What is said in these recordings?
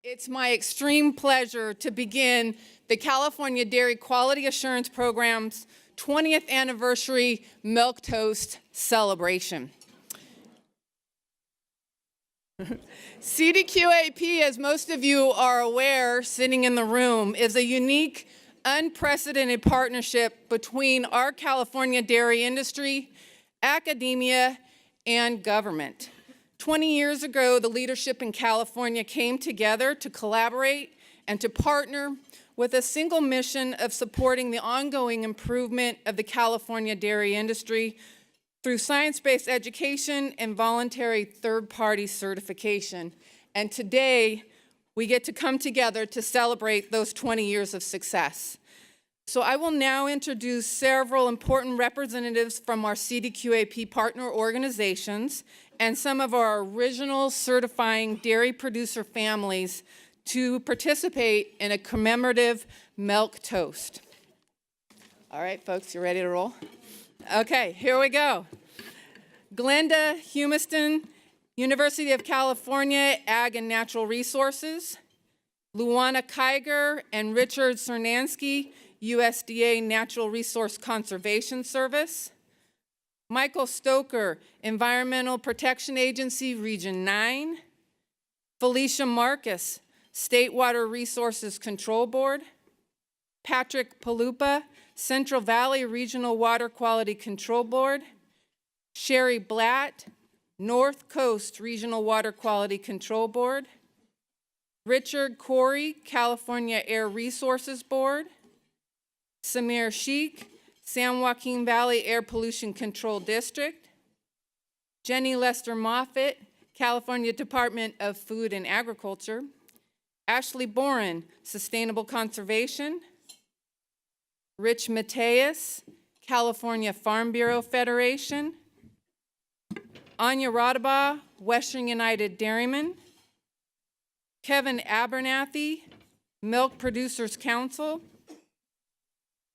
It's my extreme pleasure to begin the California Dairy Quality Assurance Program's 20th anniversary Milk Toast celebration. CDQAP, as most of you are aware, sitting in the room, is a unique, unprecedented partnership between our California dairy industry, academia, and government. 20 years ago, the leadership in California came together to collaborate and to partner with a single mission of supporting the ongoing improvement of the California dairy industry through science-based education and voluntary third-party certification. And today, we get to come together to celebrate those 20 years of success. So I will now introduce several important representatives from our CDQAP partner organizations and some of our original certifying dairy producer families to participate in a commemorative milk toast. All right, folks, you ready to roll? Okay, here we go. Glenda Humiston, University of California, Ag and Natural Resources. Luana Kiger and Richard Cernansky, USDA Natural Resource Conservation Service. Michael Stoker, Environmental Protection Agency, Region 9. Felicia Marcus, State Water Resources Control Board. Patrick Palupa, Central Valley Regional Water Quality Control Board. Sherry Blatt, North Coast Regional Water Quality Control Board. Richard Corey, California Air Resources Board. Samir Sheikh, San Joaquin Valley Air Pollution Control District. Jenny Lester Moffitt, California Department of Food and Agriculture. Ashley Boren, Sustainable Conservation. Rich Mateus, California Farm Bureau Federation. Anya Radaba, Western United Dairymen. Kevin Abernathy, Milk Producers Council.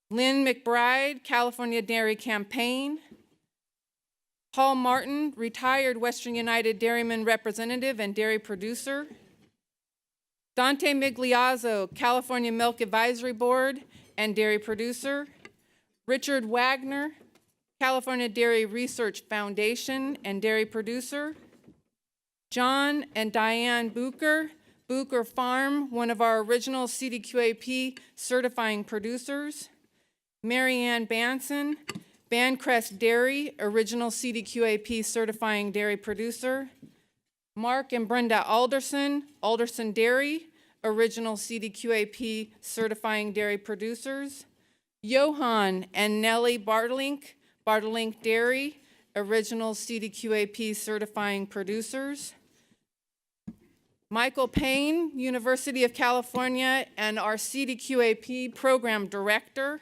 Lynn McBride, California Dairy Campaign. Paul Martin, retired Western United Dairyman representative and dairy producer. Dante Migliazzo, California Milk Advisory Board and dairy producer. Richard Wagner, California Dairy Research Foundation and dairy producer. John and Diane Bucher, Bucher Farm, one of our original CDQAP certifying producers. Marianne Banson, Bancrest Dairy, original CDQAP certifying dairy producer. Mark and Brenda Alderson, Alderson Dairy, original CDQAP certifying dairy producers. Johan and Nellie Bartlink, Bartlink Dairy, original CDQAP certifying producers. Michael Payne, University of California, and our CDQAP program director.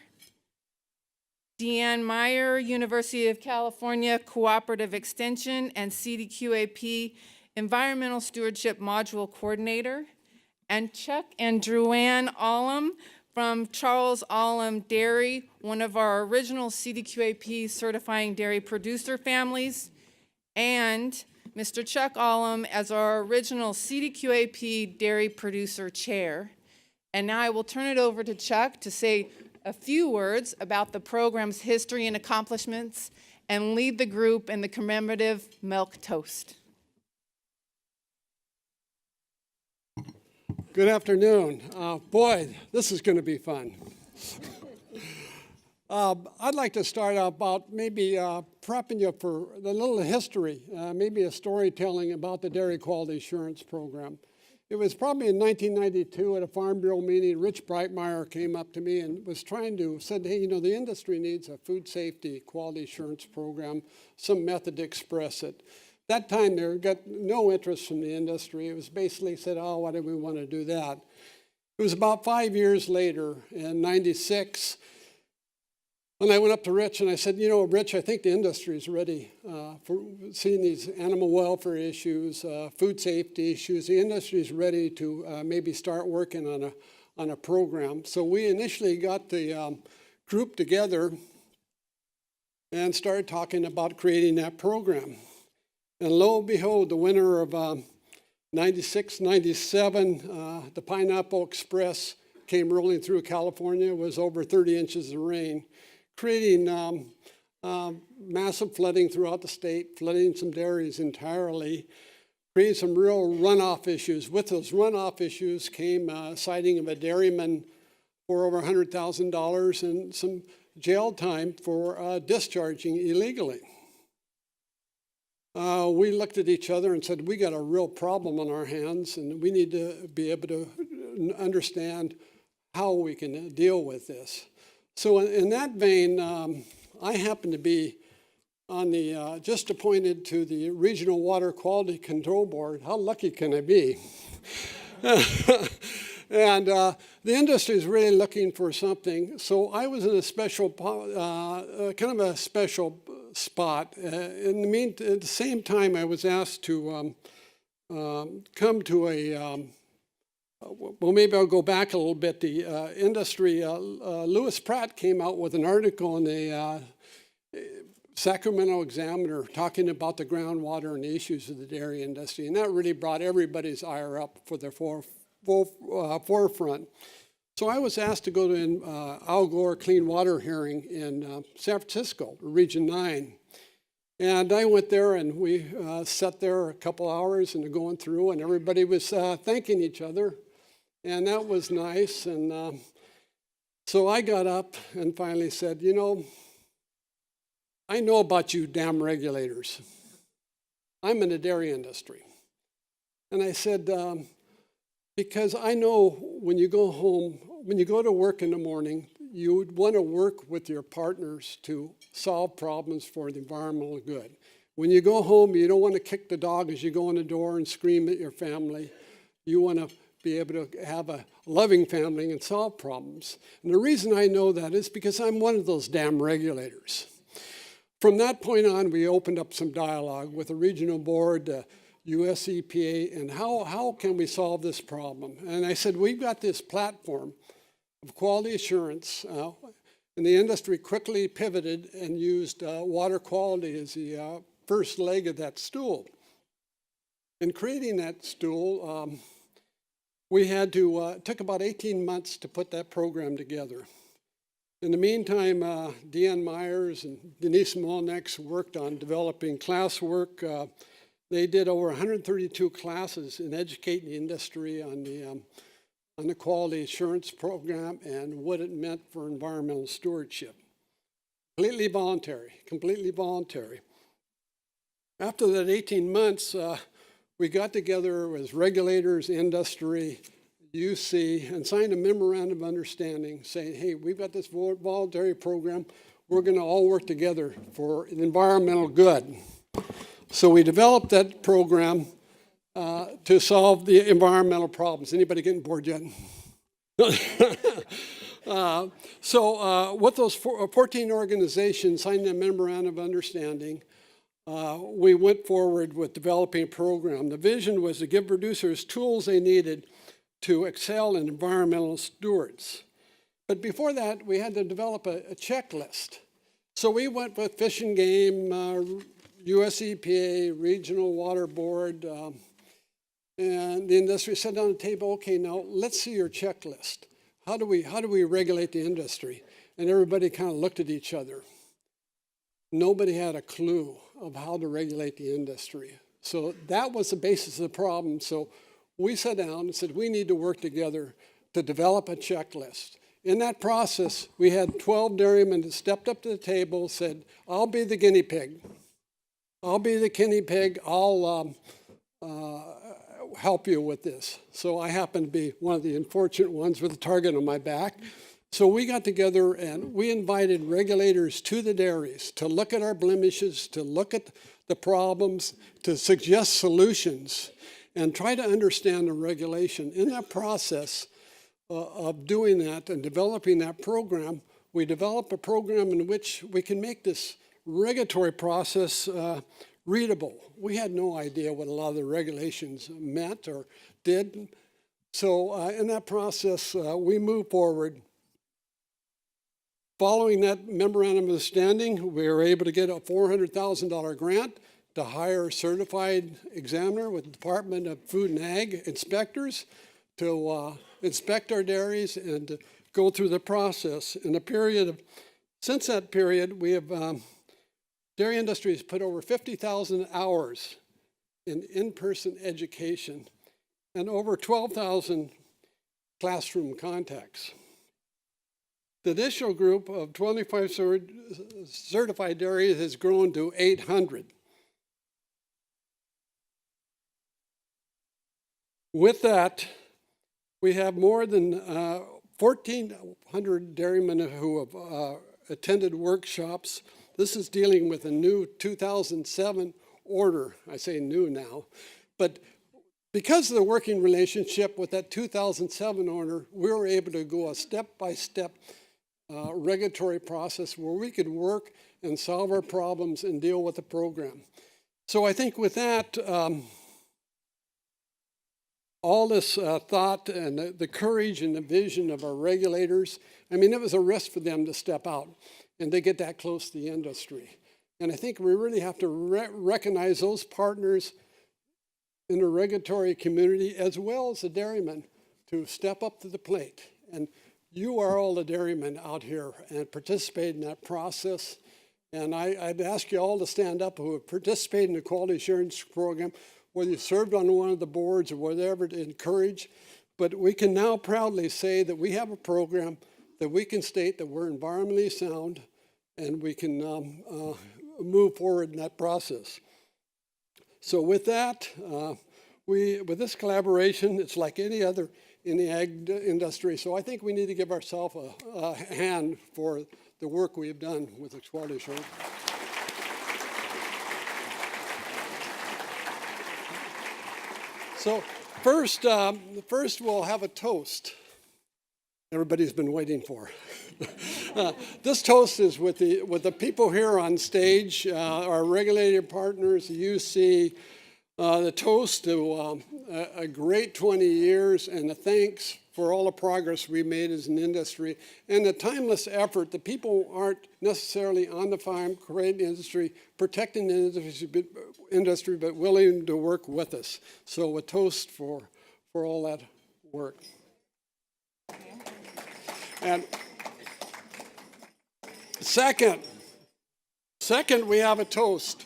Deanne Meyer, University of California Cooperative Extension and CDQAP Environmental Stewardship Module Coordinator. And Chuck and Druanne Allum from Charles Allum Dairy, one of our original CDQAP certifying dairy producer families. And Mr. Chuck Allum as our original CDQAP dairy producer chair. And now I will turn it over to Chuck to say a few words about the program's history and accomplishments and lead the group in the commemorative milk toast. Good afternoon. Boy, this is going to be fun. I'd like to start out about maybe prepping you for a little history, maybe a storytelling about the Dairy Quality Assurance Program. It was probably in 1992 at a Farm Bureau meeting. Rich Breitmeyer came up to me and said, hey, you know, the industry needs a food safety quality assurance program, some method to express it. That time, there got no interest from the industry. It was basically said, oh, why do we want to do that? It was about 5 years later, in 96, when I went up to Rich and I said, you know, Rich, I think the industry is ready for seeing these animal welfare issues, food safety issues. The industry is ready to maybe start working on a program. So we initially got the group together and started talking about creating that program. And lo and behold, the winner of 96, 97, the Pineapple Express came rolling through California. It was over 30 inches of rain, creating massive flooding throughout the state, flooding some dairies entirely, creating some real runoff issues. With those runoff issues came citing of a dairyman for over $100,000 and some jail time for discharging illegally. We looked at each other and said, we got a real problem on our hands, and we need to be able to understand how we can deal with this. So in that vein, I happen to be on the, just appointed to the Regional Water Quality Control Board. How lucky can I be? And the industry is really looking for something. So I was in a special, kind of a special spot. At the same time, I was asked to come to a, well, maybe I'll go back a little bit. The industry, Lewis Pratt came out with an article in the Sacramento Examiner talking about the groundwater and the issues of the dairy industry. And that really brought everybody's ire up for their forefront. So I was asked to go to an Al Gore Clean Water hearing in San Francisco, Region 9. And I went there, and we sat there a couple hours and going through, and everybody was thanking each other. And that was nice. And so I got up and finally said, you know, I know about you damn regulators. I'm in the dairy industry. And I said, because I know when you go home, when you go to work in the morning, you would want to work with your partners to solve problems for the environmental good. When you go home, you don't want to kick the dog as you go in the door and scream at your family. You want to be able to have a loving family and solve problems. And the reason I know that is because I'm one of those damn regulators. From that point on, we opened up some dialogue with the regional board, US EPA, and how can we solve this problem? And I said, we've got this platform of quality assurance, and the industry quickly pivoted and used water quality as the first leg of that stool. In creating that stool, we had to, it took about 18 months to put that program together. In the meantime, Deanne Myers and Denise Molnex worked on developing classwork. They did over 132 classes in educating the industry on the quality assurance program and what it meant for environmental stewardship. Completely voluntary, completely voluntary. After that 18 months, we got together as regulators, industry, UC, and signed a memorandum of understanding saying, hey, we've got this voluntary program. We're going to all work together for an environmental good. So we developed that program to solve the environmental problems. Anybody getting bored yet? So with those 14 organizations signed a memorandum of understanding, we went forward with developing a program. The vision was to give producers tools they needed to excel in environmental stewards. But before that, we had to develop a checklist. So we went with Fish and Game, US EPA, Regional Water Board, and the industry sat down at the table, okay, now let's see your checklist. How do we regulate the industry? And everybody kind of looked at each other. Nobody had a clue of how to regulate the industry. So that was the basis of the problem. So we sat down and said, we need to work together to develop a checklist. In that process, we had 12 dairymen that stepped up to the table, said, I'll be the guinea pig. I'll be the guinea pig. I'll help you with this. So I happen to be one of the unfortunate ones with a target on my back. So we got together and we invited regulators to the dairies to look at our blemishes, to look at the problems, to suggest solutions, and try to understand the regulation. In that process of doing that and developing that program, we developed a program in which we can make this regulatory process readable. We had no idea what a lot of the regulations meant or did. So in that process, we moved forward. Following that memorandum of understanding, we were able to get a $400,000 grant to hire a certified examiner with the Department of Food and Ag inspectors to inspect our dairies and to go through the process. In a period of, since that period, we have, dairy industry has put over 50,000 hours in-person education and over 12,000 classroom contacts. The additional group of 25 certified dairies has grown to 800. With that, we have more than 1,400 dairymen who have attended workshops. This is dealing with a new 2007 order. I say new now, but because of the working relationship with that 2007 order, we were able to go a step-by-step regulatory process where we could work and solve our problems and deal with the program. So I think with that, all this thought and the courage and the vision of our regulators, I mean, it was a risk for them to step out and they get that close to the industry. And I think we really have to recognize those partners in the regulatory community as well as the dairymen to step up to the plate. And you are all the dairymen out here and participate in that process. And I'd ask you all to stand up who have participated in the quality assurance program, whether you served on one of the boards or whatever, to encourage. But we can now proudly say that we have a program that we can state that we're environmentally sound and we can move forward in that process. So with that, with this collaboration, it's like any other in the ag industry. So I think we need to give ourselves a hand for the work we have done with the quality assurance. So first we'll have a toast everybody's been waiting for. This toast is with the people here on stage, our regulated partners, the UC, the toast to a great 20 years and the thanks for all the progress we made as an industry and the timeless effort. The people aren't necessarily on the farm, creating the industry, protecting the industry, but willing to work with us. So a toast for all that work. And second, we have a toast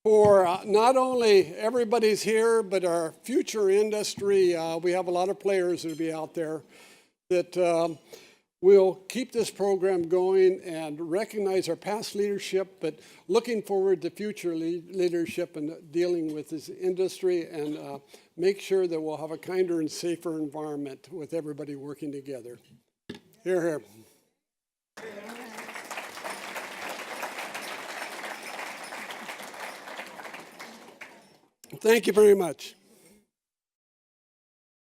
for not only everybody's here, but our future industry. We have a lot of players that will be out there that will keep this program going and recognize our past leadership, but looking forward to future leadership and dealing with this industry and make sure that we'll have a kinder and safer environment with everybody working together. Hear, hear. Thank you very much.